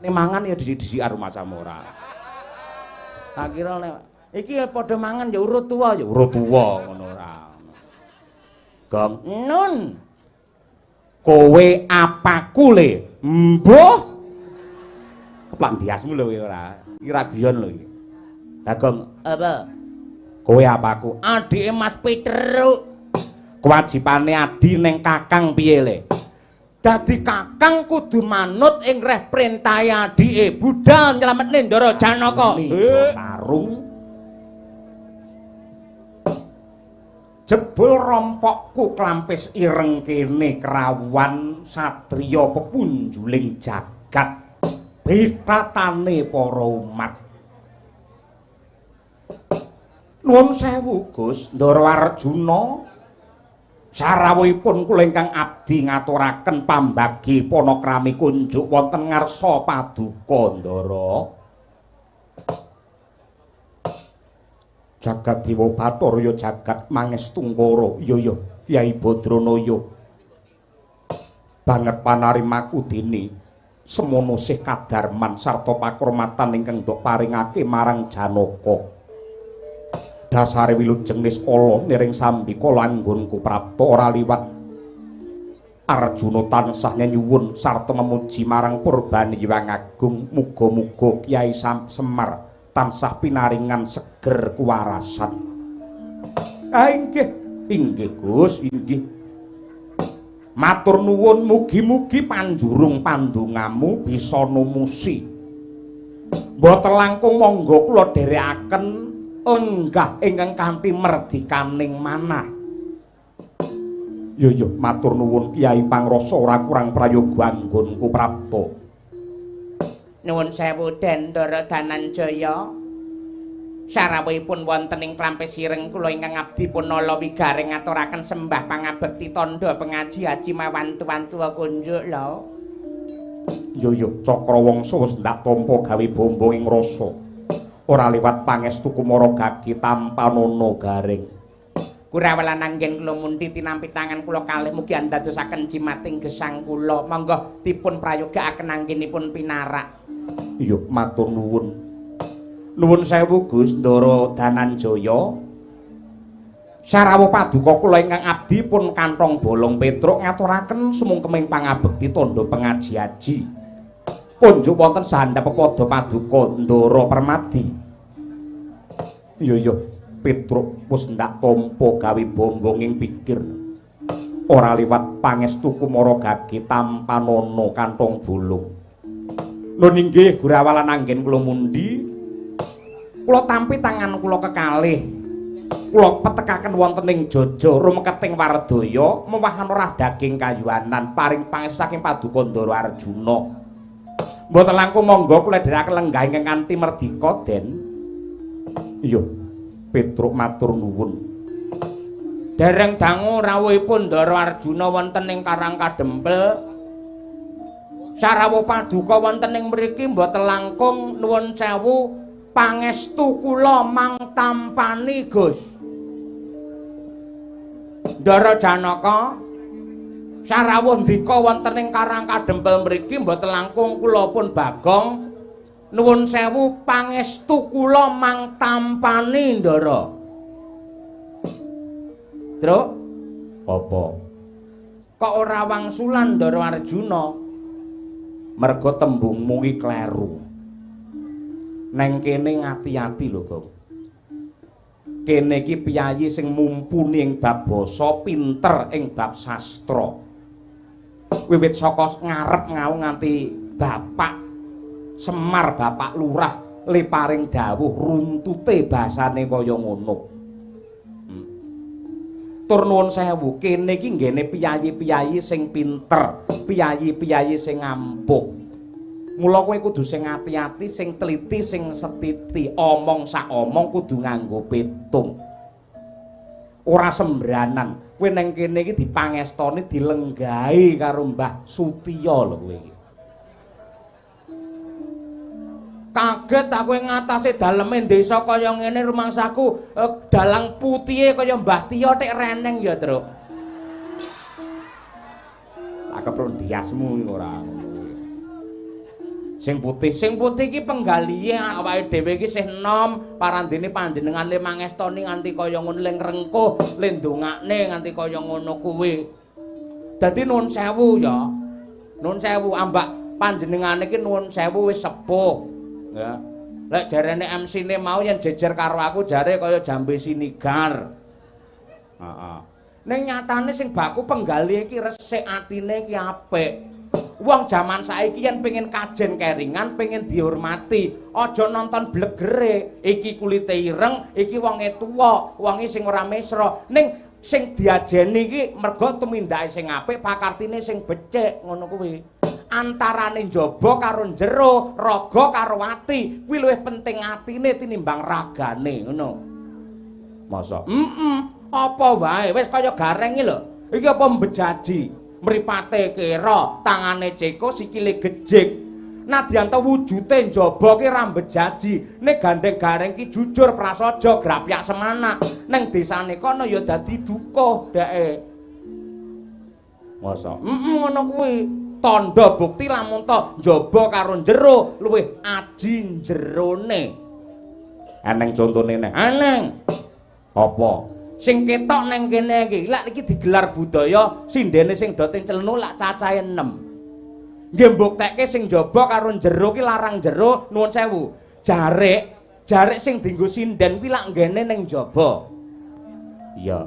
mangan ya dhisik-dhisik karo Mas Samora. Tak kira nek iki padha mangan ya urut tuwa ngono ora. Gong nun. Kowe apaku le? Mbuh. Keplak ndiasmu lho ora. Iki ra guyon lho iki. Lah Gong, apa? Kowe apaku? Adike Mas Petruk. Kewajibane adi ning Kakang piye le? Dadi Kakang kudu manut ing reh perintahe adike budal nyelametne Ndara Janaka. Tarung jebul rompokku klampis ireng kene krawan satriya pepunjuling jagat betatane para umat. Nuwun sewu Gus Ndara Arjuna. Sarawuhipun kula ingkang abdi ngaturaken pambagi panakrami kunjuk wonten ngarsa paduka Ndara. Jagat Dewa Bathara ya jagat Mangestungkara. Iya Kyai Badranaya. Banget panarimaku dene semono sih kadarman sarta pakurmatan ingkang ndok paringake marang Janaka. Dasare wilujeng niskala niring sambika langgonku prapta ora liwat Arjuna tansah nyuwun sarta memuji marang Purbani Hyang Agung. Muga-muga Kyai Semar tansah pinaringan seger kuwarasan. Inggih Gus, inggih. Matur nuwun, mugi-mugi panjurung pandongamu bisa numusi. Mboten langkung monggo kula dherekaken lenggah ingkang kanthi merdikaning manah. Yo matur nuwun Kyai pangrasa ora kurang prayoga anggonku prapta. Nuwun sewu Den Ndara Dananjaya. Sarawuhipun wonten ing klampis ireng kula ingkang abdi punala wigaring ngaturaken sembah pangabekti tandha pengaji haji mawantu-wantu kunjuk lho. Yo Cakrawangsa wis ndak tampa gawe bomba ing rasa. Ora liwat pangestu Kumara Gagi Tampanana garing. Kurawelan anggen kula mundi tinampi tangan kula kalih mugi andadosaken jimating gesang kula. Monggo dipun prayogakaken anggenipun pinarak. Iya matur nuwun. Nuwun sewu Gus Ndara Dananjaya. Sarawuh paduka kula ingkang abdi pun kantong bolong Petruk ngaturaken sumungkeming pangabekti tandha pengaji haji. Punjuk wonten sahandhap pepada paduka Ndara Permadi. Iya Petruk wis ndak tampa gawe bombong ing pikir. Ora liwat pangestu Kumara Gagi Tampanana kantong bolong. Nun inggih Gurawalan anggen kula mundi. Kula tampi tangan kula kekalih. Kula petekaken wonten ing Jaja rumeketing Wardaya mewahan orah daging kayuanan paring pangestu saking paduka Ndara Arjuna. Mboten langkung monggo kula dherekaken lenggah ingkang kanthi merdika Den. Iya Petruk matur nuwun. Dereng dangu rawuhipun Ndara Arjuna wonten ing Karang Kadempel. Sarawuh paduka wonten ing mriki mboten langkung nuwun sewu pangestu kula mangtampani Gus. Ndara Janaka sarawuh ndika wonten ing Karang Kadempel mriki mboten langkung kula pun Bagong nuwun sewu pangestu kula mangtampani Ndara. Truk apa? Kok ora wangsulan Ndara Arjuna? Merga tembungmu iki kleru. Neng kene ngati-ati lho, Gong. Kene iki piyayi sing mumpuni ing bab basa, pinter ing bab sastra. Wiwit saka ngarep ngau nganti Bapak Semar, Bapak Lurah le paring dawuh runtute basane kaya ngono. Tur nuwun sewu, kene iki nggene piyayi-piyayi sing pinter, piyayi-piyayi sing ampuh. Mula kowe kudu sing ati-ati, sing teliti, sing setiti, omong sak omong kudu nganggo petung. Ora sembranan. Kowe nang kene iki dipangestoni dilenggahi karo Mbah Sutiya lho kowe iki. Kaget aku ngatasi daleme desa kaya ngene rumangsaku dalang putihe kaya Mbah Tiya tek reneng ya, Truk. Lah kepro ndiasmu ora. Sing putih iki penggalihe awake dhewe iki sih enom parandene panjenengan le mangestoni nganti kaya ngono le ngrengkuh le ndongakne nganti kaya ngono kuwi. Dadi nuwun sewu ya. Nuwun sewu ambak panjenengan iki nuwun sewu wis sepuh. Ya. Lek jarene MC-ne mau yen jejer karo aku jare kaya jambe sinigar. Heeh. Ning nyatane sing baku penggali iki resik atine iki apik. Wong jaman saiki yen pengen kajen keringan, pengen dihormati, aja nonton blegere. Iki kulite ireng, iki wonge tuwa, wonge sing ora mesra. Ning sing diajeni iki mergo tumindake sing apik, pakartine sing becik, ngono kuwi. Antarane njaba karo njero, raga karo ati, kuwi luwih penting atine tinimbang ragane, ngono. Masa? Apa wae, wis kaya gareng iki lho. Iki apa mbejaji? Mripate kira, tangane ceko, sikile gejik. Nadyan to wujute njaba ki ra mbejaji. Nek gandeng gareng ki jujur prasaja grapyak semana. Ning desane kono ya dadi dukuh deke. Masa? Ngono kuwi. Tandha bukti lamun to njaba karo njero luwih aji jerone. Eneng contone nek. Eneng. Apa? Sing ketok neng kene iki lak iki digelar budaya sindene sing doting celenu lak cacahe 6. Nggih mbuktekke sing njaba karo njero ki larang njero nuwun sewu. Jarik sing dienggo sinden kuwi lak nggene ning njaba. Iya.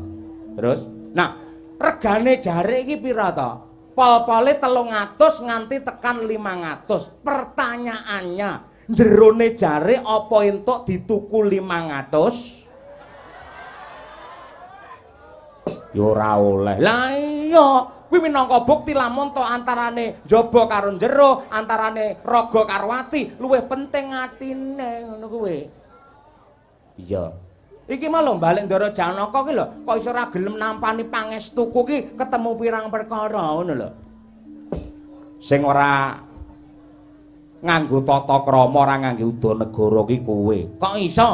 Terus, nah, regane jarik iki pira to? Pol-pole 300 nganti tekan 500. Pertanyaannya, jerone jarik apa entuk dituku 500? Ya ora oleh. Lah iya, kuwi minangka bukti lamun to antarane njaba karo njero, antarane raga karo ati, luwih penting atine ngono kuwi. Iya. Iki mah lho balik Ndara Janaka ki lho, kok iso ora gelem nampani pangestuku ki ketemu pirang perkara ngono lho. Sing ora nganggo tata krama, ora nganggo udanegara ki kowe. Kok iso?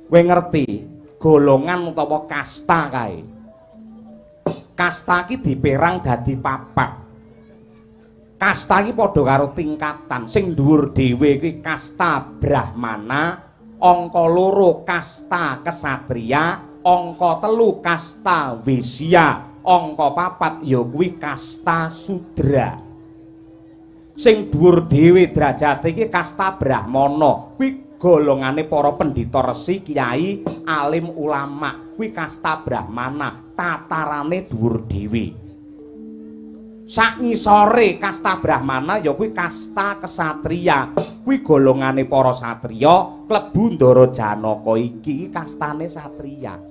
Kowe ngerti? Golongan utawa kasta kae. Kasta iki diperang dadi 4. Kasta iki padha karo tingkatan. Sing dhuwur dhewe kuwi kasta Brahmana, angka 2 kasta Ksatria, angka 3 kasta Wisya, angka 4 ya kuwi kasta Sudra. Sing dhuwur dhewe derajate iki kasta Brahmana. Kuwi golongane para pendhita resi, kiai, alim ulama, kuwi kasta Brahmana, tatarane dhuwur dhewe. Sak ngisore kasta Brahmana ya kuwi kasta Ksatria, kuwi golongane para satriya, klebu Ndara Janaka iki kastane satriya.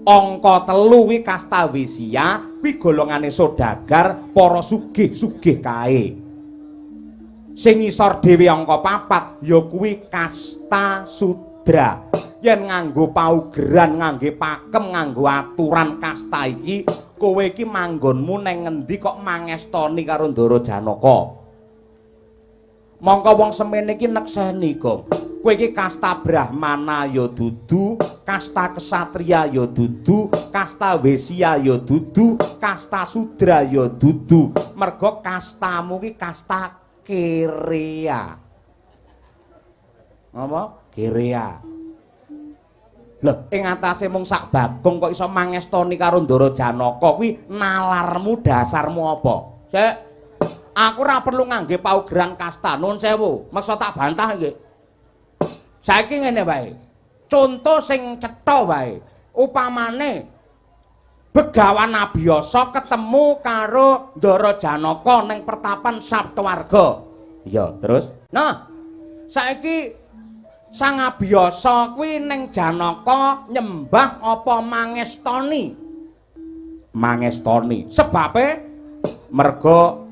Angka 3 kuwi kasta Wisya, kuwi golongane sodagar, para sugih-sugih kae. Sing ngisor dhewe angka 4 ya kuwi kasta Sudra. Yen nganggo paugeran, ngangge pakem, nganggo aturan kasta iki, kowe iki manggonmu neng ngendi kok mangestoni karo Ndara Janaka? Mongko wong semene iki nekseni kok. Kowe iki kasta Brahmana ya dudu, kasta Ksatria ya dudu, kasta Wisya ya dudu, kasta Sudra ya dudu. Merga kastamu iki kasta Kiria. Apa? Kiria. Lho, ing atase mung sak bagong kok iso mangestoni karo Ndara Janaka kuwi nalarmu dasarmu apa? Sik. Aku ora perlu ngangge paugeran kasta, nuwun sewu. Meksa tak bantah iki. Saiki ngene wae. Conto sing cetha wae. Upamane Begawan Abiyasa ketemu karo Ndara Janaka ning pertapan Saptawarga. Iya, terus? Nah, saiki Sang Abiyasa kuwi ning Janaka nyembah apa mangestoni? Mangestoni. Sebabe merga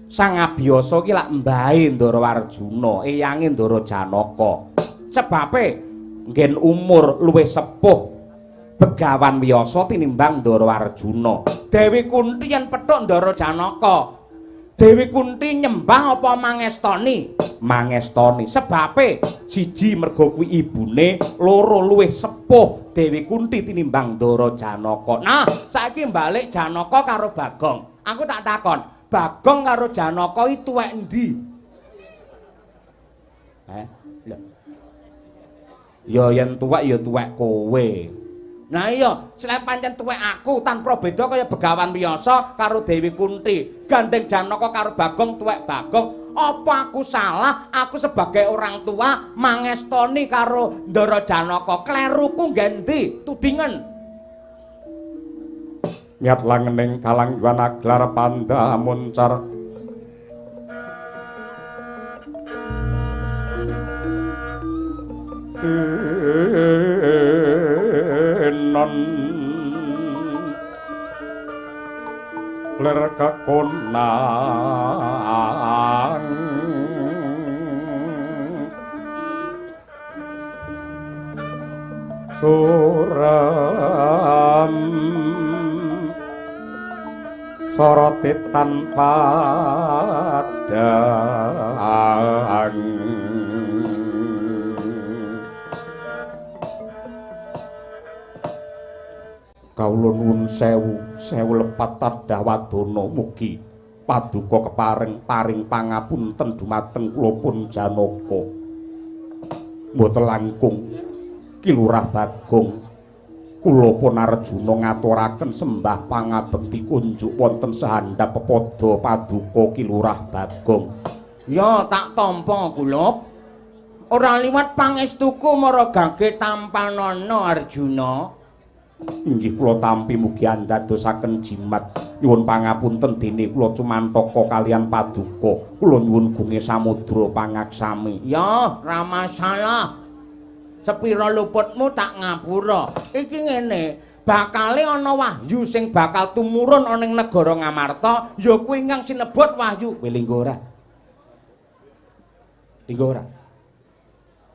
Sang Abiyasa ki lak mbahe Ndara Arjuna, eyange Ndara Janaka. Sebabe nggen umur luwih sepuh Begawan Wiyasa tinimbang Ndara Arjuna. Dewi Kunthi yen pethuk Ndara Janaka, Dewi Kunthi nyembah apa mangestoni? Mangestoni. Sebabe siji merga kuwi ibune, loro luwih sepuh Dewi Kunthi tinimbang Ndara Janaka. Nah, saiki balik Janaka karo Bagong. Aku tak takon, Bagong karo Janaka iki tuwek endi? Lho. Ya yen tuwek ya tuwek kowe. Nah iya, selain pancen tuwek aku tanpa beda kaya Begawan Wiyasa karo Dewi Kunti, gandeng Janaka karo Bagong tuwek Bagong. Apa aku salah? Aku sebagai orang tua mangestoni karo Ndara Janaka. Kleruku ngendi? Tudingan. Niat langening kalangguan aglar panda muncar. Non ler kakonang suram soroti tanpa dang kawula nuwun sewu lepat tadah wadana mugi paduka kepareng paring pangapunten dumateng kula pun Janaka mboten langkung Ki Lurah Bagong kula pun Arjuna ngaturaken sembah pangabekti kunjuk wonten sahandhap pepada paduka Ki Lurah Bagong. Ya tak tampa kula ora liwat pangestuku maragake tampanana Arjuna. Inggih kula tampi mugi andadosaken jimat nyuwun pangapunten dene kula cumantaka kalian paduka kula nyuwun gunge samudra pangaksami. Ya ra masalah. Sepira luputmu tak ngapura. Iki ngene, bakale ana wahyu sing bakal tumurun ana ing negara Ngamarta, ya kuwi ingkang sinebut wahyu Linggo ora. Linggo ora.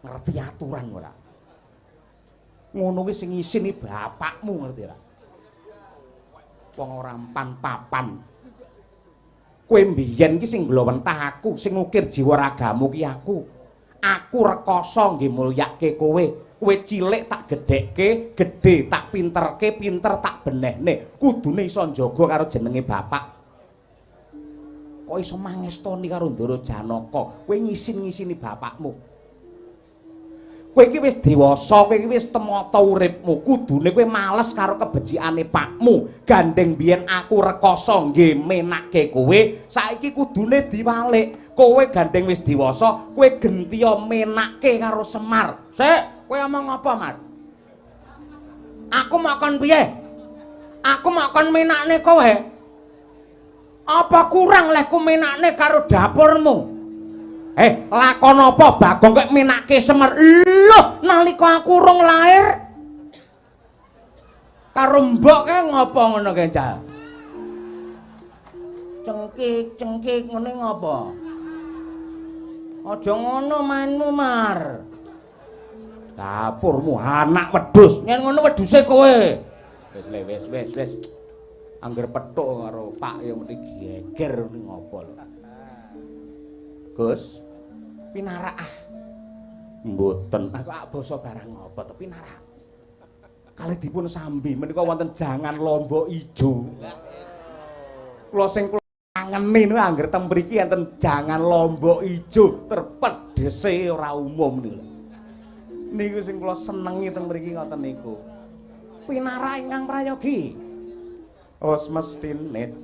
Ngerti aturan ora? Ngono kuwi sing isini bapakmu ngerti ora? Wong ora papan. Kowe mbiyen ki sing glowentah aku, sing ngukir jiwa ragamu ki aku. Aku rekoso nggih mulyake kowe. Kowe cilik tak gedhekke, gedhe tak pinterke, pinter tak benehne. Kudune iso njaga karo jenenge bapak. Kok iso mangestoni karo Ndara Janaka? Kowe ngisin-ngisini bapakmu. Kowe iki wis dewasa, kowe iki wis temata uripmu. Kudune kowe males karo kebecikane pakmu. Gandeng biyen aku rekoso nggih menakke kowe, saiki kudune diwalik. Kowe gandeng wis dewasa, kowe gentiya menakke karo Semar. Sik, kowe omong apa, Mar? Aku mau kon piye? Aku mau kon menakne kowe. Apa kurang leh ku menakne karo dapurmu? Lakon apa Bagong kok menakke Semar? Lho, nalika aku urung lair karo mbok kae ngopo ngono kae, Cah? Cengkik ngene ngopo? Aja ngono mainmu, Mar. Dapurmu anak wedhus. Yen ngono wedhuse kowe. Wis. Angger pethuk karo Pak ya mesti geger ngopo lho. Gus, pinarak ah. Mboten. Aku basa barang apa to pinarak. Kalih dipun sambi menika wonten jangan lombok ijo. Kula sing ngene niku angger teng mriki enten jangan lombok ijo terpedhese ora umum niku. Niku sing kula senengi teng mriki ngoten niku. Pinarak ingkang prayogi. Os mestine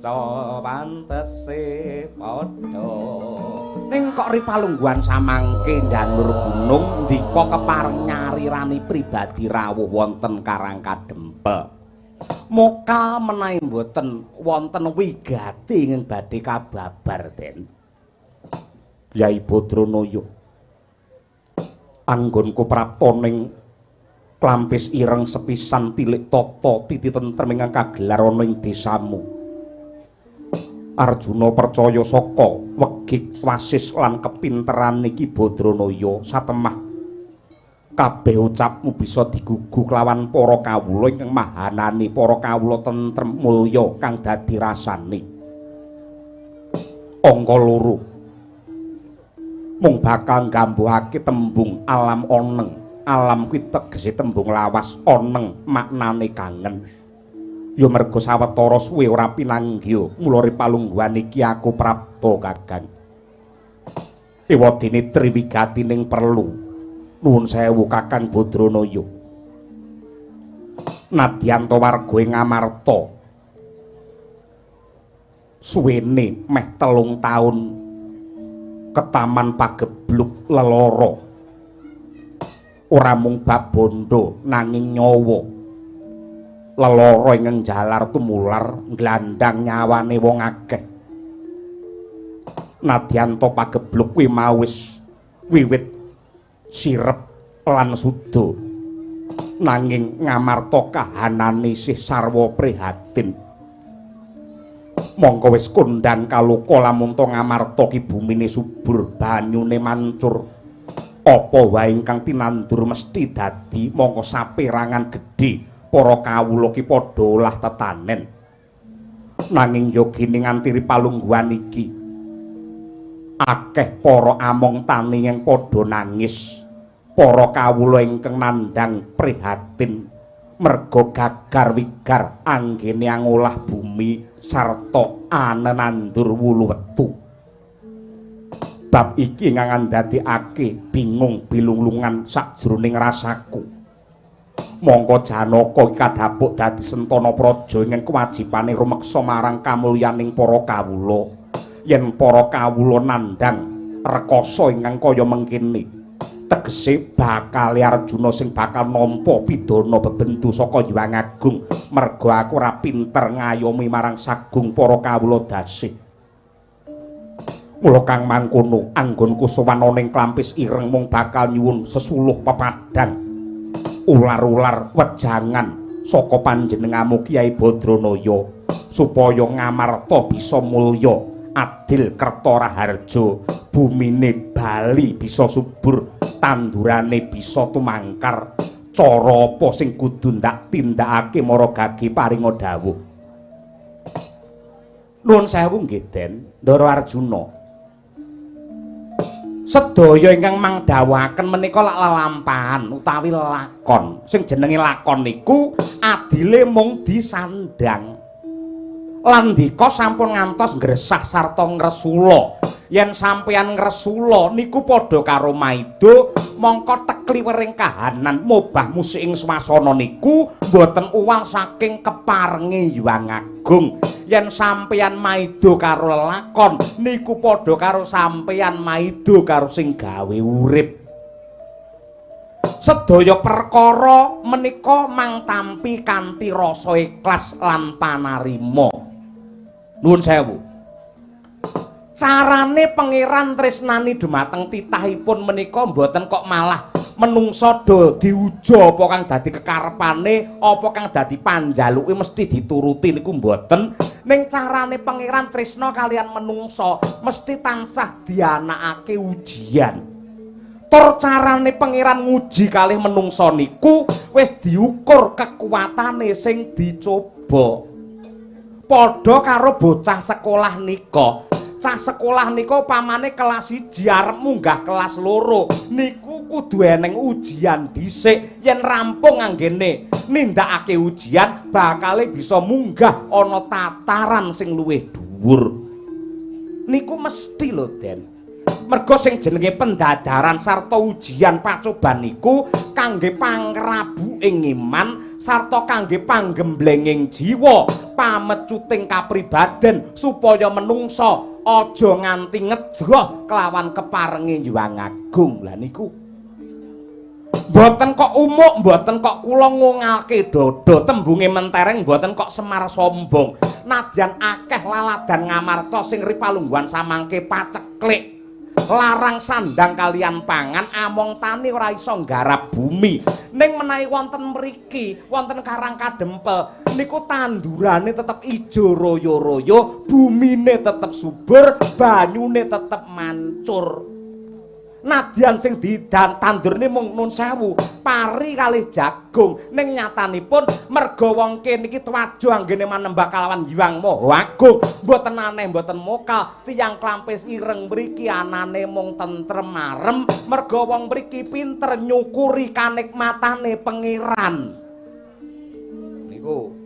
pantese padha. Ning kok ripalungguhan samangke janur gunung ndika kepareng nyarirani pribadi rawuh wonten Karang Kadempel. Mokal menawi mboten wonten wigati ingkang badhe kababar Den. Yai Badranaya. Anggonku prapta ning klampis ireng sepisan tilik tata titi tentrem ingkang kagelar ana ing desamu. Arjuna percaya saka wegik wasis lan kepinteran Ki Badranaya satemah kabeh ucapmu bisa digugu kelawan para kawula ingkang mahanani para kawula tentrem mulya kang dadi rasane. Angka loro mung bakal nggambuhake tembung alam oneng. Alam kuwi tegese tembung lawas oneng maknane kangen. Ya merga sawetara suwe ora pinanggih mula ripalungguhan iki aku prapta Kakang. Ewadene triwigatining perlu. Nuwun sewu Kakang Badranaya. Nadyanto warga ing Ngamarta. Suwene meh 3 taun ketaman pagebluk lelara. Ora mung babondo nanging nyawa. Lelara ing jalar tumular nglandang nyawane wong akeh. Nadyanto pagebluk kuwi mawis wiwit sirep lan suda nanging Ngamarta kahanane isih sarwa prihatin. Mongko wis kondang kaloka lamun to Ngamarta ki bumine subur banyune mancur. Apa wae ingkang tinandur mesti dadi mongko saperangan gedhe para kawula ki padha olah tetanen. Nanging yogine nganti ripalungguhan iki akeh para among tani yang padha nangis. Para kawula ingkang nandhang prihatin merga gagar wigar anggene ngolah bumi sarta anenandur wulu wetu. Bab iki ngandadekake bingung bilunglungan sajroning rasaku. Mongko Janaka kadhapuk dadi sentana praja ing kewajibane rumeksa marang kamulyaning para kawula. Yen para kawula nandhang rekasa ingkang kaya mengkene, tegese bakal Arjuna sing bakal nampa pidana bebendu saka Hyang Agung merga aku ora pinter ngayomi marang sagung para kawula dasih. Mula kang mangkono anggonku sowan ning klampis ireng mung bakal nyuwun sesuluh pepadang ular-ular wejangan saka panjenenganmu Kyai Badranaya supaya Ngamarta bisa mulya adil kerta raharja, bumine bali bisa subur, tandurane bisa tumangkar. Cara apa sing kudu ndak tindakake maragage paringa dawuh. Nuwun sewu nggih Den, Ndara Arjuna. Sedaya ingkang mangdhawaken menika lak lelampahan utawi lakon. Sing jenenge lakon niku adile mung disandang. Lan dika sampun ngantos ngresah sarta ngresula. Yen sampeyan ngresula niku padha karo maido, mongko tekliwering kahanan mobah musik ing swasana niku mboten uwal saking keparenge Hyang Agung. Yen sampeyan maido karo lakon niku padha karo sampeyan maido karo sing gawe urip. Sedaya perkara menika mangtampi kanthi rasa ikhlas lan panarima. Nuwun sewu. Carane pangeran tresnani dumateng titahipun menika mboten kok malah menungsa do diuja apa kang dadi kekarepane, apa kang dadi panjaluke mesti dituruti niku mboten. Ning carane pangeran tresna kalian menungsa mesti tansah dianakake ujian. Tur carane pangeran nguji kalih menungsa niku wis diukur kekuatane sing dicoba. Padha karo bocah sekolah nika. Cah sekolah nika pamane kelas 1 arep munggah kelas 2 niku kudu eneng ujian dhisik. Yen rampung anggene nindakake ujian bakale bisa munggah ana tataran sing luwih dhuwur. Niku mesti lho Den. Merga sing jenenge pendadaran sarta ujian pacoban niku kangge pangrabuing iman sarta kangge panggemblenging jiwa, pamecuting kapribaden supaya menungsa aja nganti ngedha kelawan keparenge Hyang Agung. Lah niku mboten kok umuk, mboten kok kula ngungalke dada, tembunge mentereng mboten kok semar sombong. Nadyan akeh laladan Ngamarta sing ripalungguhan samangke paceklik. Larang sandang kalian pangan, among tani ora iso nggarap bumi. Ning menawi wonten mriki, wonten Karang Kadempel, niku tandurane tetep ijo royo-royo, bumine tetep subur, banyune tetep mancur. Nadyan sing ditandurne mung nun sewu, pari kalih jagung. Ning nyatanipun merga wong kene iki tuwajo anggene manembah kalawan Hyang Maha Agung. Mboten aneh mboten mokal, tiyang klampis ireng mriki anane mung tentrem marem, merga wong mriki pinter nyukuri kanikmatane pangeran. Niku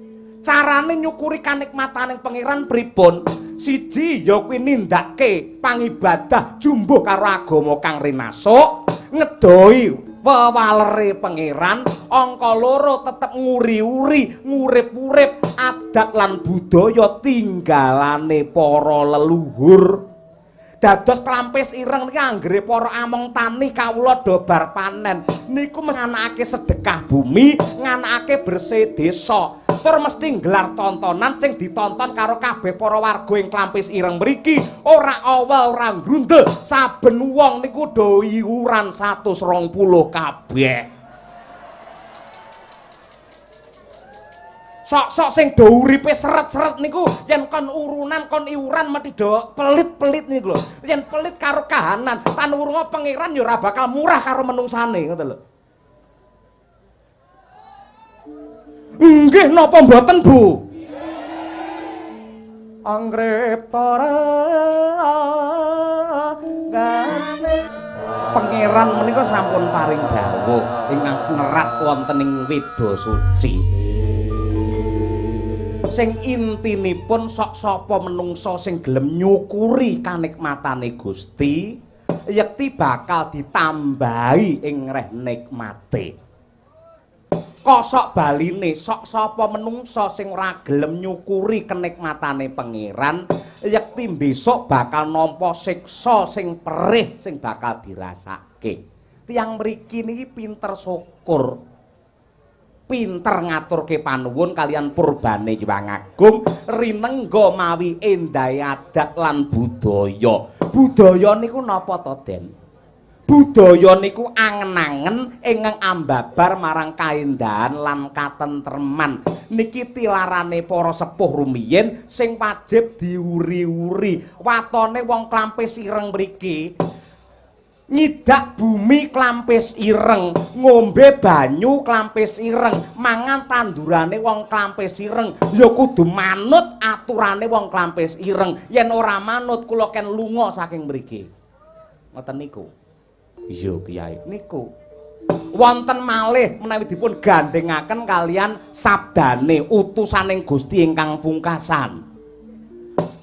Carane nyukuri kanikmataning pangeran pripun? Siji ya kuwi nindakake pangibadah jumbuh karo agama kang rinasuk, ngedoi wewalere pangeran, angka loro tetep nguri-uri, ngurip-urip adat lan budaya tinggalane para leluhur. Dados klampis ireng niki anggere para among tani kawula dobar panen niku nganakake sedekah bumi, nganakake bersih desa. Tur mesti nggelar tontonan sing ditonton karo kabeh para warga ing klampis ireng mriki, ora awal ora grundel, saben wong niku do iuran 120 kabeh. Sok-sok sing do uripe seret-seret niku yen kon urunan kon iuran mesti do pelit-pelit niku lho. Yen pelit karo kahanan, tanurunga pangeran ya ora bakal murah karo menungsane ngoten lho. Nggih napa mboten, Bu? Anggriptara gane pangeran menika sampun paring dawuh ingkang senerat wonten ing Weda Suci. Sing intinipun sok sapa menungsa sing gelem nyukuri kanikmatane Gusti yekti bakal ditambahi ing reh nikmate. Kosok baline sok sapa menungsa sing ora gelem nyukuri kenikmatane pangeran yekti besok bakal nampa siksa sing perih sing bakal dirasake. Tiyang mriki niki pinter syukur. Pinter ngaturke panuwun kalian purbane Hyang Agung rinengga mawi endahe adat lan budaya. Budaya niku napa to, Den? Budaya niku angen-angen ingkang ambabar marang kaendahan lan katentreman. Niki tilarane para sepuh rumiyin sing wajib diuri-uri. Watone wong klampis ireng mriki nyidak bumi klampis ireng, ngombe banyu klampis ireng, mangan tandurane wong klampis ireng, ya kudu manut aturane wong klampis ireng. Yen ora manut kula ken lunga saking mriki. Ngoten niku. Iya, Kyai. Niku. Wonten malih menawi dipun gandhengaken kalian sabdane utusaning Gusti ingkang pungkasan.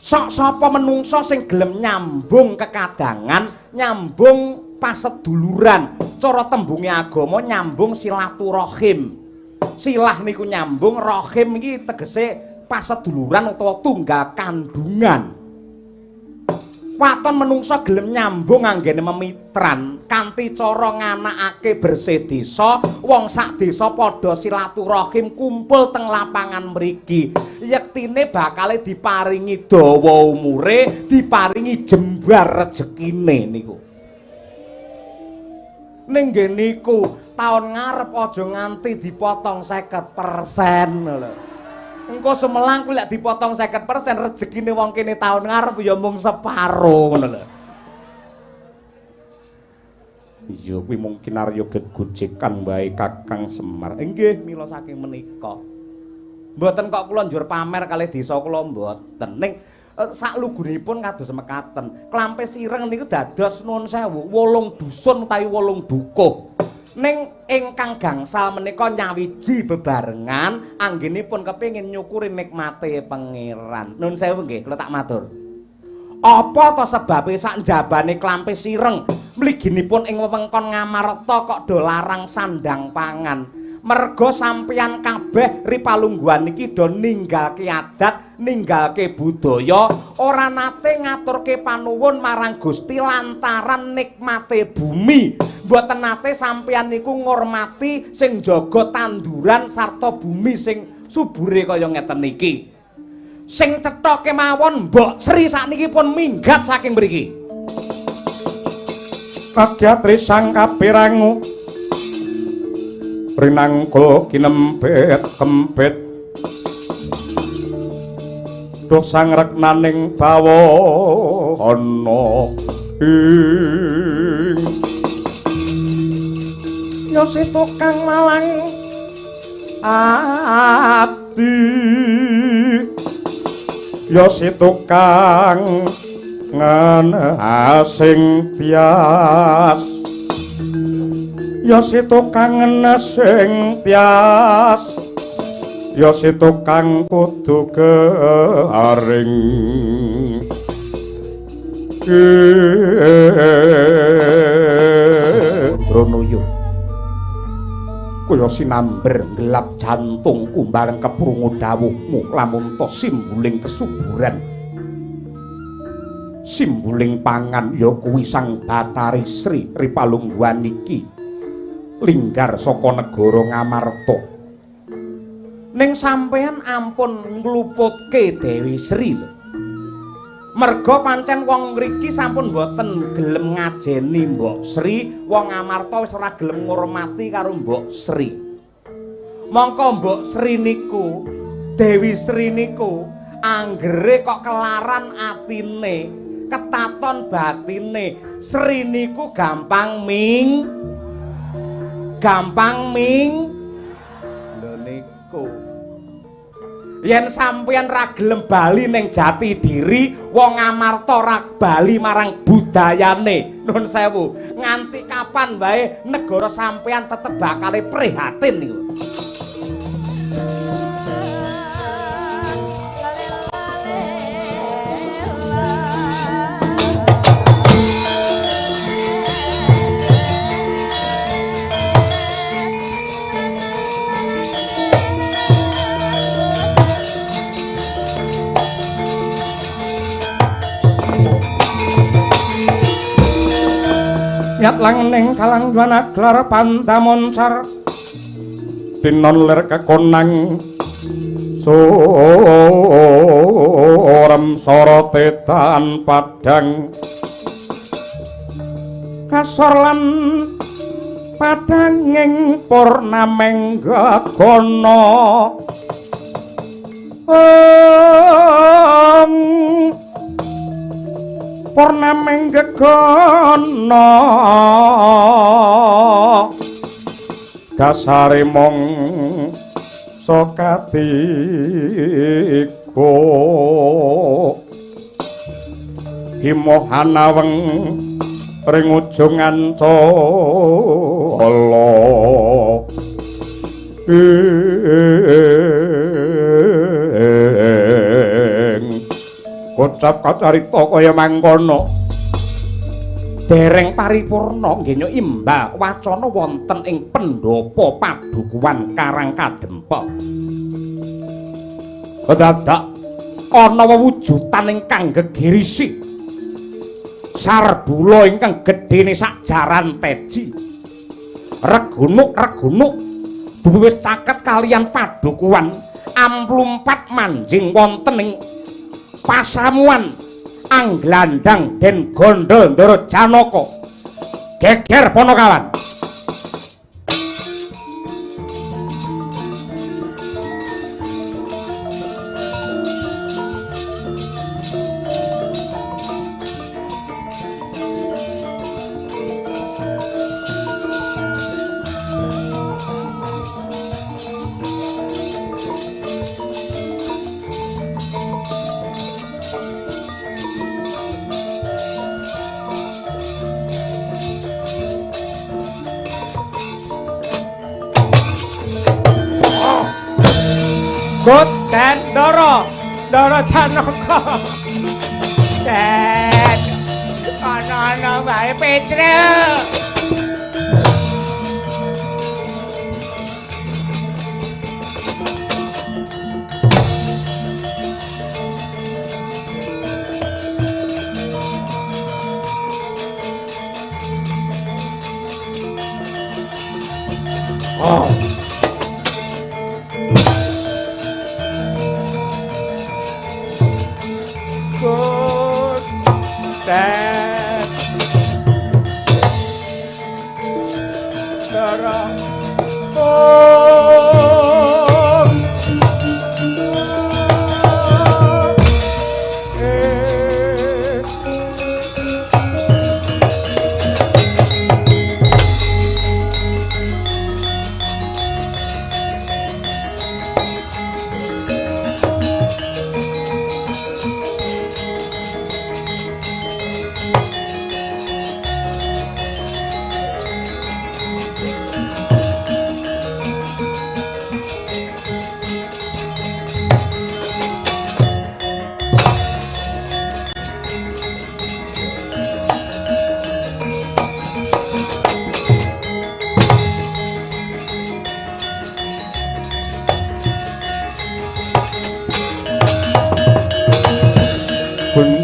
Sok sapa menungso sing gelem nyambung kekadangan, nyambung paseduluran, cara tembunge agama nyambung silaturahim. Silah niku nyambung, rahim iki tegese paseduluran utawa tunggal kandungan. Waton menungso gelem nyambung anggene memitran kanthi cara nganakake bersih desa, wong sak desa padha silaturahim kumpul teng lapangan mriki. Yektine bakale diparingi dawa umure, diparingi jembar rezekine niku. Ning nggih niku taun ngarep aja nganti dipotong 50% lho. Engko semelang kuwi lek dipotong 50% rezekine wong kene taun ngarep ya mung separo ngono lho. Iya kuwi mungkin arya gegojekan bae Kakang Semar. Nggih mila saking menika. Mboten kok kula njur pamer kalih desa kula mboten. Ning sakluguripun kados mekaten. Klampis ireng niku dados nuwun sewu 8 dusun utawi 8 dukuh. Ning ingkang gangsal menika nyawiji bebarengan anggenipun kepengin nyukuri nikmate pangeran. Nuwun sewu nggih kula tak matur. Apa to sebabe sak njabane klampis ireng mliginipun ing wewengkon Ngamarta kok do larang sandang pangan? Merga sampeyan kabeh ripalungguhan iki do ninggalke adat, ninggalke budaya, ora nate ngaturke panuwun marang Gusti lantaran nikmate bumi. Mboten nate sampeyan niku ngormati sing jaga tanduran sarta bumi sing subure kaya ngeten iki. Sing cetha kemawon Mbok Sri sakniki pun minggat saking mriki. Kagyatri sang kapirangu rinangkul kinempet-kempet dosang reknaning bawana ing ya si tukang malang ati ya si tukang ngenasing tias ya si tukang ngenasing tias ya situkang kudu garing Dronoyo kaya sinamber gelap jantungku bareng keprungu dawuhmu lamun to simbuling kesuburan simbuling pangan ya kuwi sang Bathari Sri Ripalungguhan iki linggar saka negara Ngamarta ning sampeyan ampun ngluputke Dewi Sri lho merga pancen wong mriki sampun boten gelem ngajeni Mbok Sri wong Ngamarta wis ora gelem ngurmati karo Mbok Sri mongko Mbok Sri niku Dewi Sri niku anggere kok kelaran atine ketaton batine Sri niku gampang ming lho niku yen sampeyan ra gelem bali ning jati diri wong Ngamarta ra bali marang budayane nun sewu nganti kapan wae negara sampeyan tetep bakal prihatin niku nyat langning kalang dwana klar pantamonsar tinon ler kekonang sorem sorotetan padang kasor lan padanging purnameng gakono purnameng gegono dasare mong sokatiku himohanaweng ring ujung ancala ucap kacarita kaya mangkono dereng paripurna nggenya imba wacana wonten ing pendhapa padukuhan Karang Kadempa kedadak ana wewujudan ingkang gegirisi sardula ingkang gedhene sak jaran teji regunuk duwis caket kaliyan padukuhan amplumpat manjing wonten ing pasamuan Angglandang den Gondol Ndara Janaka geger Panakawan Gut dan Ndara Janaka dan ana wae Petra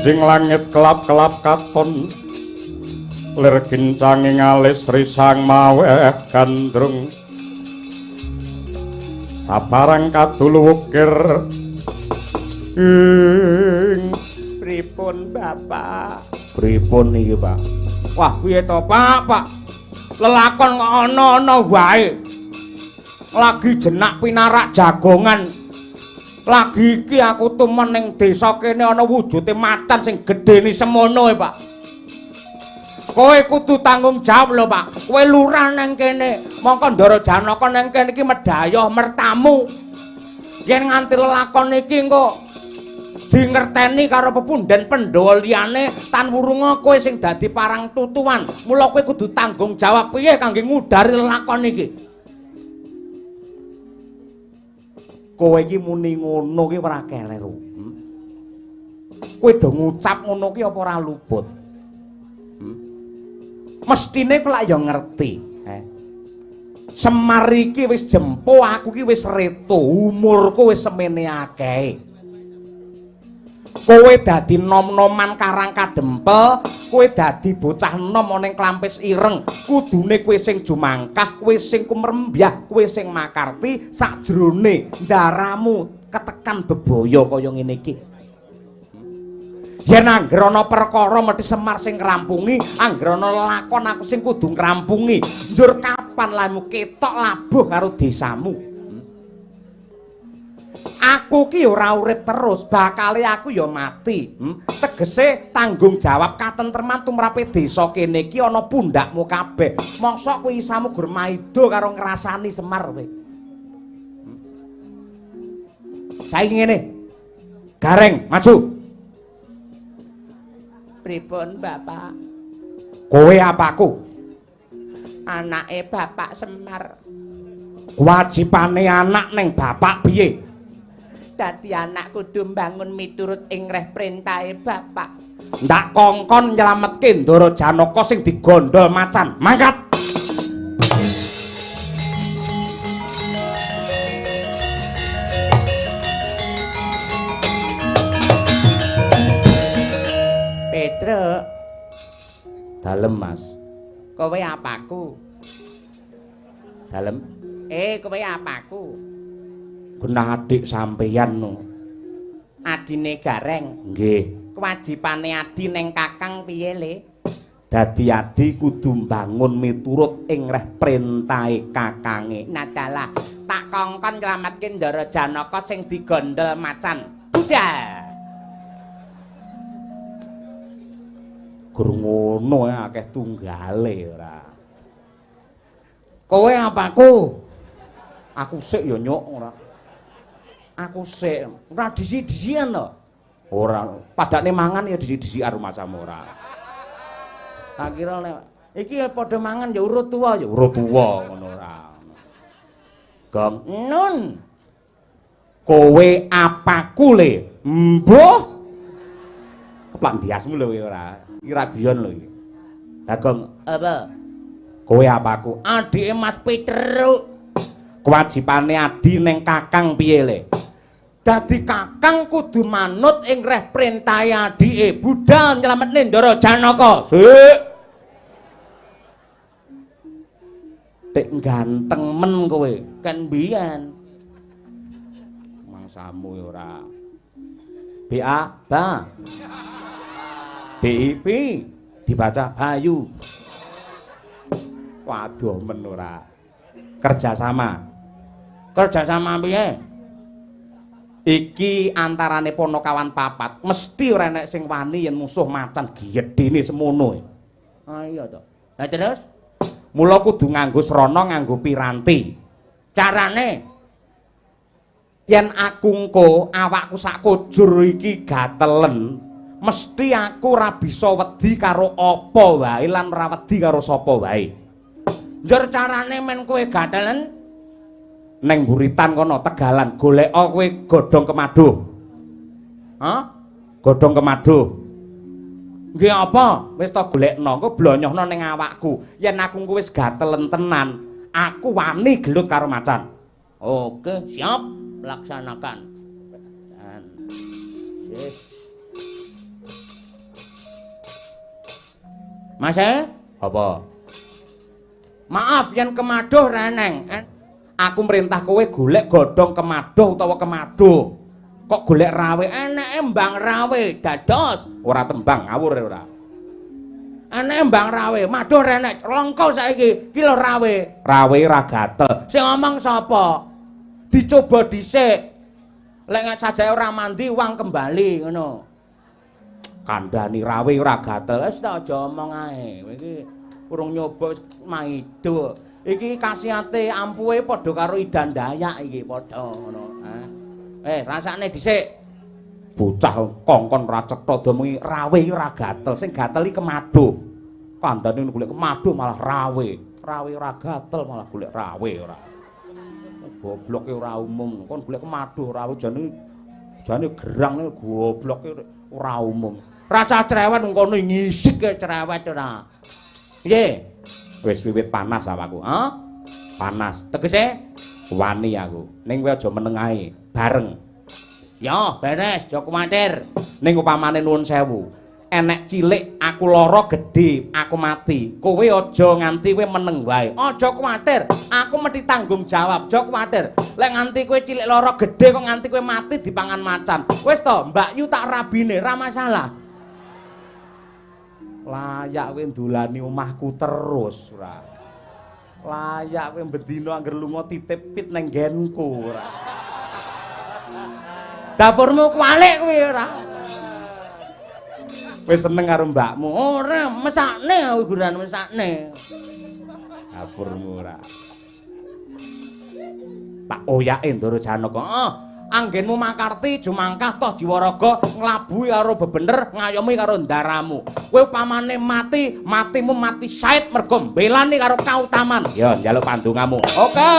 Jing langit kelap-kelap katon lir gincanging alis risang maweh gandrung sabarang kadul wukir Pripun Bapak? Pripun iki, Pak? Wah, piye to, Pak? Lelakon kok ana-ana wae. Lagi jenak pinarak jagongan. Lagi iki aku tumen ning desa kene ana wujude macan sing gedene semono, Pak. Kowe kudu tanggung jawab lho, Pak. Kowe lurah nang kene. Mongko Ndara Janaka nang kene iki medhayah mertamu. Yen nganti lelakon iki engko dingerteni karo pepundhen Pandhawa liyane tan wurunga kowe sing dadi parang tutuwan. Mula kowe kudu tanggung jawab piye kangge ngudari lelakon iki. Kowe iki muni ngono ki ora keleru. Kowe do ngucap ngono ki apa ora luput? Mestine kowe lak ya ngerti, Semar iki wis jempo, aku ki wis reto, umurku wis semene akeh. Kowe dadi nom-noman Karang Kadempel, kowe dadi bocah nom ning Klampis Ireng, kudune kowe sing jumangkah, kowe sing kumrembyah, kowe sing makarti sakjroné ndaramu ketekan bebaya kaya ngene iki. Yen anggrana perkara mesti Semar sing ngrampungi, anggrana lakon aku sing kudu ngrampungi. Njur kapan lamu ketok labuh karo desamu? Aku ki ora urip terus, bakale aku ya mati. Tegese tanggung jawab katentreman tumrape desa kene iki ana pundakmu kabeh. Mongso kowe isamu gur maido karo ngrasani Semar kowe. Saiki ngene. Gareng, maju. Pripun Bapak? Kowe apaku? Anake Bapak Semar. Kewajibane anak ning bapak piye? Dadi anak kudu mbangun miturut ing reh perintahe Bapak. Ndak kongkon nyelametke Ndara Janaka sing digondol macan. Mangkat. Petruk, Dalem, Mas. kowe apaku? Dalem. Kowe apaku? Genah adik sampeyan no. Adine Gareng. Nggih. Kewajibane adi ning Kakang piye, Le? Dadi adi kudu mbangun miturut ing reh perintahe kakange. Nadalah, tak kongkon nyelametke Ndara Janaka sing digondol macan. Udah. Gur ngono akeh tunggale ora. Kowe apaku? Aku sik ya nyuk ora. Aku sik ora disi-disian to. Ora, padane mangan ya disi-disian rumah samora. Tak kira nek iki padha mangan ya urut tuwa ngono ora. Gong Nun. kowe apaku le? Mbuh. Keplak ndiasmu lho kowe ora. Kira biyon lho iki. Dagong Apa? kowe apaku? Adike Mas Petruk. Kewajibane adi ning kakang piye le? Dadi Kakang kudu manut ing reh perintahe adike budal nyelametne Ndara Janaka. Sik. Tek ganteng men kowe. Kan mbiyen. Mangsamu ora. BA ba. BIP dibaca Bayu. Waduh men ora. Kerjasama. Kerjasama piye? Iki antarane ponokawan papat, mesti ora enek sing wani yen musuh macan gedene semono. Ah iya to. Lah terus Mula kudu nganggo srana, nganggo piranti. carane Yen aku engko awakku sak kujur iki gatelen, mesti aku ora bisa wedi karo apa wae lan ora wedi karo sapa wae. njur carane men kowe gatelen Neng Buritan kono Tegalan golek kowe godhong kemaduh. hah Godhong kemaduh. nggih apa Wis ta golekno, engko blonyohno ning awakku. Yen aku engko wis gatelen tenan, aku wani gelut karo macan. oke siap laksanakan. Dan Mas Apa? maaf yen kemaduh reneng. Aku merintah kowe golek godhong kemaduh utawa kemaduh. Kok golek rawe? Eneke mbang rawe dados. Ora tembang ngawur ora. Eneke mbang rawe, maduh renek lengko saiki. Ki lho rawe. Rawe ra gatel. Sing ngomong sapa? Dicoba dhisik. Lek nggak sajae ora mandi uang kembali ngono. Kandhani rawe ora gatel. Wis tak aja omong ae. Kowe iki urung nyoba maido. Iki kasihate ampuhe padha karo Idan Dayak iki padha ngono. Rasane dhisik. Bocah kongkon ra cetha domengi rawe ora gatel. Sing gatel iki kemaduh. Kandhane golek kemaduh malah rawe. Rawe ora gatel malah golek rawe ora. Gobloke ora umum. Kon golek kemaduh rawe jane gerang gobloke ora umum. Rasa cerewet ngono ngisik cerewet ora. Piye? Wis wiwit panas awakku. Panas. Tegese Wani aku. Ning kowe aja meneng ae. Bareng. ya beres, aja kuwatir. Ning upamane nuwun sewu, enek cilik aku lara gedhe, aku mati. Kowe aja nganti kowe meneng wae. Aja kuwatir, aku mesti tanggung jawab. Aja kuwatir. Lek nganti kowe cilik lara gedhe kok nganti kowe mati dipangan macan. Wis to, Mbak Yu tak rabine, ra masalah. Layak kowe ndolani omahku terus ora. Layak kowe bendina angger lunga titip pit nang nggenku ora. Dapurmu kualik kowe ora. Wis seneng karo mbakmu. Ora, mesakne ukuran mesakne. Dapurmu ora. Tak oyake Ndara Janaka. Anggenmu makarti jumangkah toh Jiwaraga nglabuhi karo bebener ngayomi karo ndaramu. Kowe upamane mati, matimu mati syahid mergo mbelani karo kautaman. Ya njaluk pandungamu. Oke.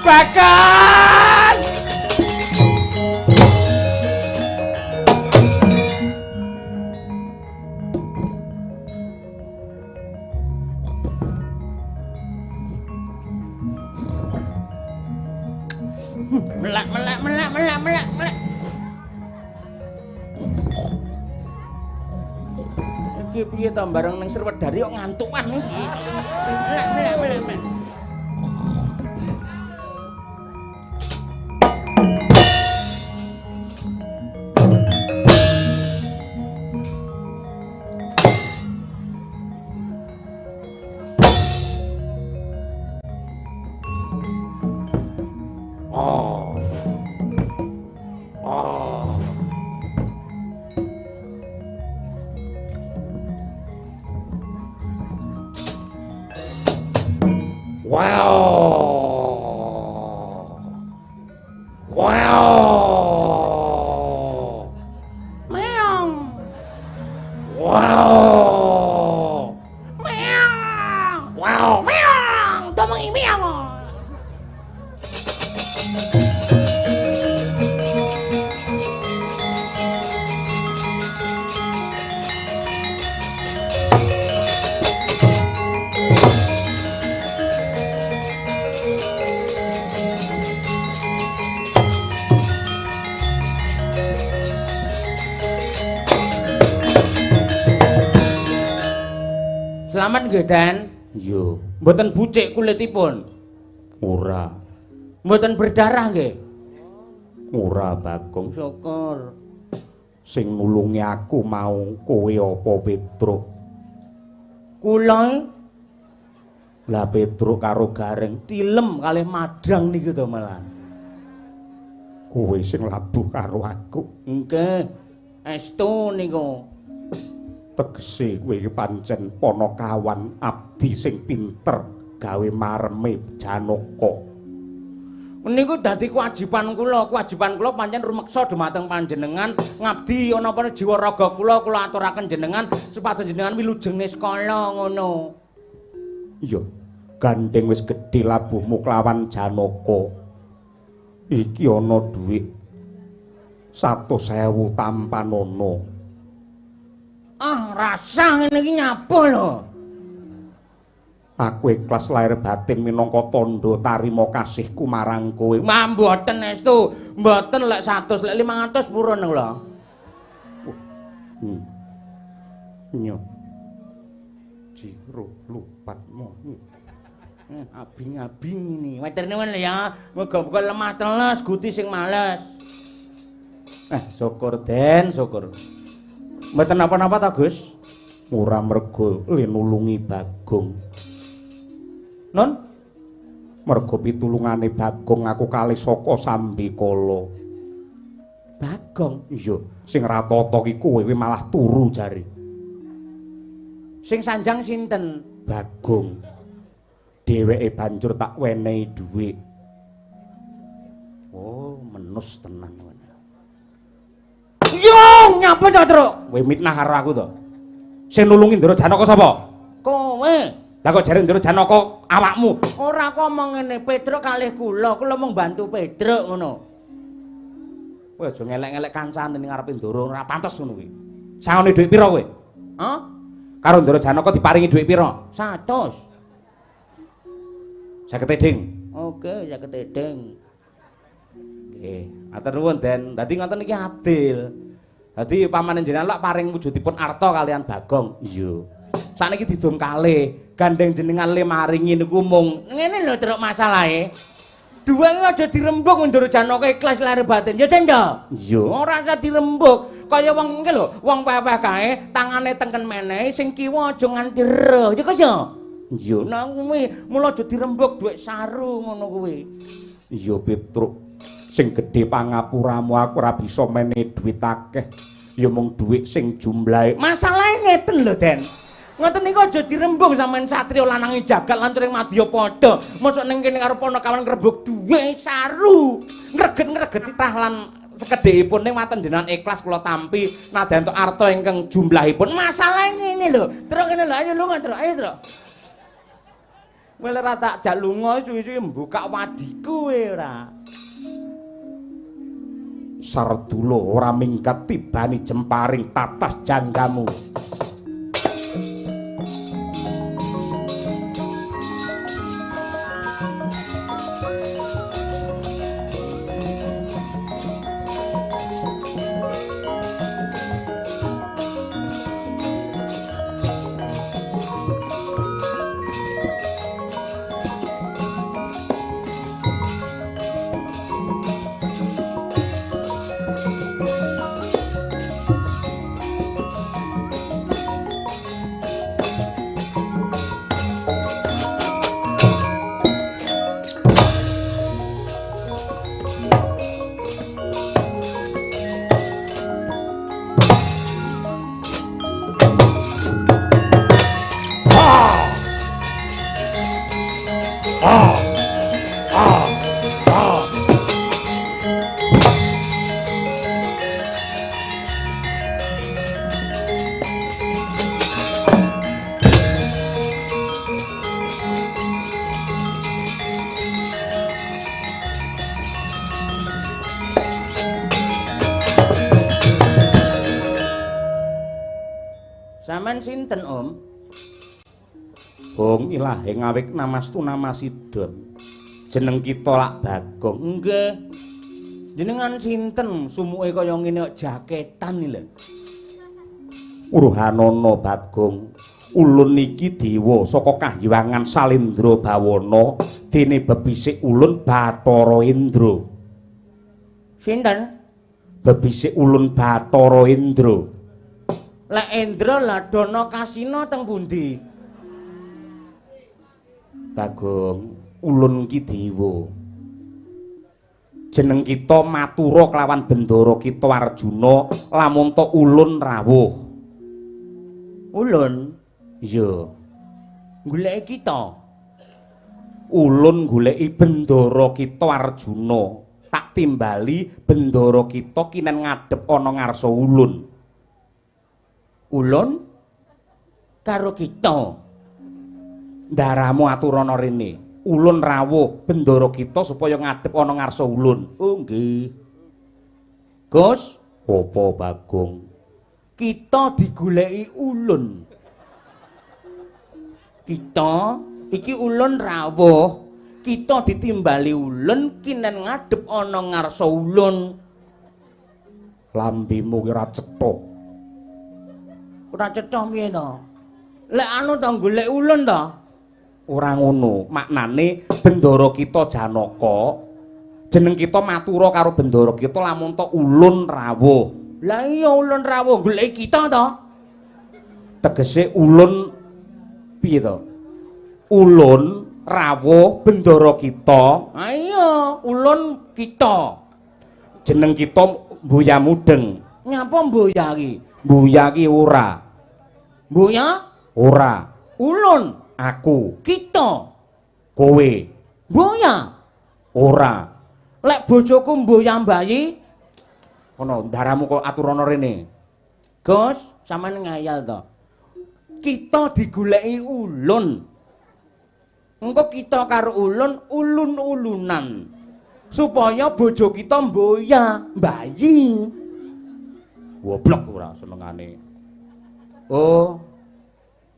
Bagan! Melak. Iki piye to bareng ning Srewedari kok ngantukan iki. Melak. Selamat nggih, Dan. Yo, Mboten bucik kulitipun. ora. Mboten berdarah nggih. Ora, Bagong. Syukur. Sing nulungi aku mau kowe apa Petruk? Kula Lah Petruk karo Gareng tilem kalih madang niku to malah. kowe sing labuh karo aku. Nggih. Estu niku. Tegese kowe iki pancen panakawan abdi sing pinter gawe mareme Janaka. Niku dadi kewajiban kula pancen rumeksa dumateng panjenengan ngabdi ana apa jiwa raga kula aturaken jenengan supados jenengan wilujeng niskala ngono. Iya, gandeng wis gedhe labuhmu kelawan Janaka. Iki ana dhuwit 100.000 tampanono. Rasa ngene iki nyapa lho. Aku ikhlas lahir batin minangka tandha tarima kasihku marang kowe. Mboten estu, mboten lek 100, lek 500 purun lho. Nyo. Jiro lupatmu. Abing-abing ini. Waterne lho ya. Muga-muga lemah teles gusti sing males. Syukur Den, syukur. Mboten napa-napa ta, Gus? Ora mergo linulungi Bagong. Non? Mergo pitulungane Bagong aku kalih saka Sambikala. Bagong. Iya, sing ratata ki kowe malah turu jare. Sing sanjang sinten? Bagong. Dheweke banjur tak wenehi dhuwit. Oh, menus tenan kowe. Yo, nyapa to, Truk? Kowe mitnah karo aku to. Sing nulungi Ndara Janaka sapa? Kowe. Lah kok jare Ndara Janaka awakmu? Ora kok omong ngene, Petruk kalih kula mung bantu Petruk ngono. Kowe aja ngelek-ngelek kancane ning ngarepe Ndara, ora pantes ngono kuwi. Sangone dhuwit pira kowe? Hah? Karo Ndara Janaka diparingi dhuwit pira? 100. 50 eding. Oke, 50 eding. Nggih, atur nuwun Den. Dadi ngoten iki adil. Dadi pamanen jenengan lak paring wujudipun arta kalian Bagong. Iya. Sakniki didum kalih, gandeng jenengan le maringi niku mung ngene lho Truk masalahe. Duwe aja dirembug Ndara Janaka ikhlas lahir batin. Ya Den ya. Iya. Ora usah dirembug. Kaya wong iki lho, wong weweh kae tangane tengken menehi sing kiwa aja nganti rero. Ya Gus ya. Iya. Nah kuwi mula aja dirembug dhuwit saru ngono kuwi. Iya Petruk. Sing gedhe pangapuramu aku ora bisa menehi dhuwit akeh. Ya mung dhuwit sing jumlahe. Masalahe ngeten lho Den. Ngoten niku aja dirembung sampean satriya lanange jagat lan turing madya padha. Mosok ning kene karo Panakawan ngrebug duwe saru. Ngreget-ngregeti tah lan sekedhikipun ning waten jenengan ikhlas kula tampi nadyan tok arta ingkang jumlahipun. Masalahe ngene lho. Truk kene lho, ayo lunga Truk, ayo Truk. Wele ra tak jak lunga suwi-suwi mbukak wadiku kowe ora. Sardula ora minggat tibani jemparing tatas janggamu. Sampeyan sinten, Om? Bong ilahe ngawik namastu namasidon. Jeneng kita lak Bagong. Nggih. Jenengan sinten? Sumuke kaya ngene kok jaketan iki lho. Urhanana Bagong. Ulun niki dewa saka Kahyangan Salendra Bawana dene bebisik ulun Bathara Indra. Sinten? Bebisik ulun Bathara Indra. Lek Indra Ladana Kasina teng pundi? Bagong, ulun ki dewa. Jeneng kita matura kelawan bendara kita Arjuna lamun ta ulun rawuh. Ulun? Iya. Goleki kita. Ulun goleki bendara kita Arjuna. Tak timbali bendara kita kinen ngadhep ana ngarsa ulun. Ulun karo kita. Ndaramu aturana rene. Ulun rawuh bendara kita supaya ngadhep ana ngarsa ulun. Oh nggih. Gus, apa Bagong? kita digoleki ulun. Kita iki ulun rawuh. Kita ditimbali ulun kinen ngadhep ana ngarsa ulun. Lambimu kira cethuk. Ora cetha piye to? Lek anu to golek ulun to? Ora ngono, maknane bendara kita Janaka. Jeneng kita matura karo bendara kita lamun ta ulun rawuh. Lah iya ulun rawuh golek kita to? Tegese ulun piye to? Ulun rawuh bendara kita. Ayo ulun kita. Jeneng kita Mboya Mudeng. Nyapa mboya iki? Mboya ki ora. Mboya? Ora. Ulun. Aku. Kita. Kowe. Mboya. Ora. Lek bojoku mboya mbayi, Kono ndaramu kok aturana rene. Gus, sampean ngayal to. Kita digoleki ulun. Engko kita karo ulun ulun-ulunan. Supaya bojo kita mboya mbayi. Goblok ora senengane. Oh.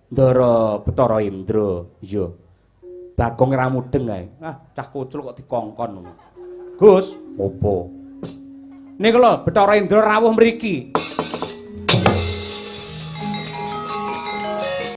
Ndara Bathara Indra. Iya. Bagong ra mudeng ae. Ah, cah kucul kok dikongkon ngono. Gus, opo? Niku lho Bathara Indra rawuh mriki.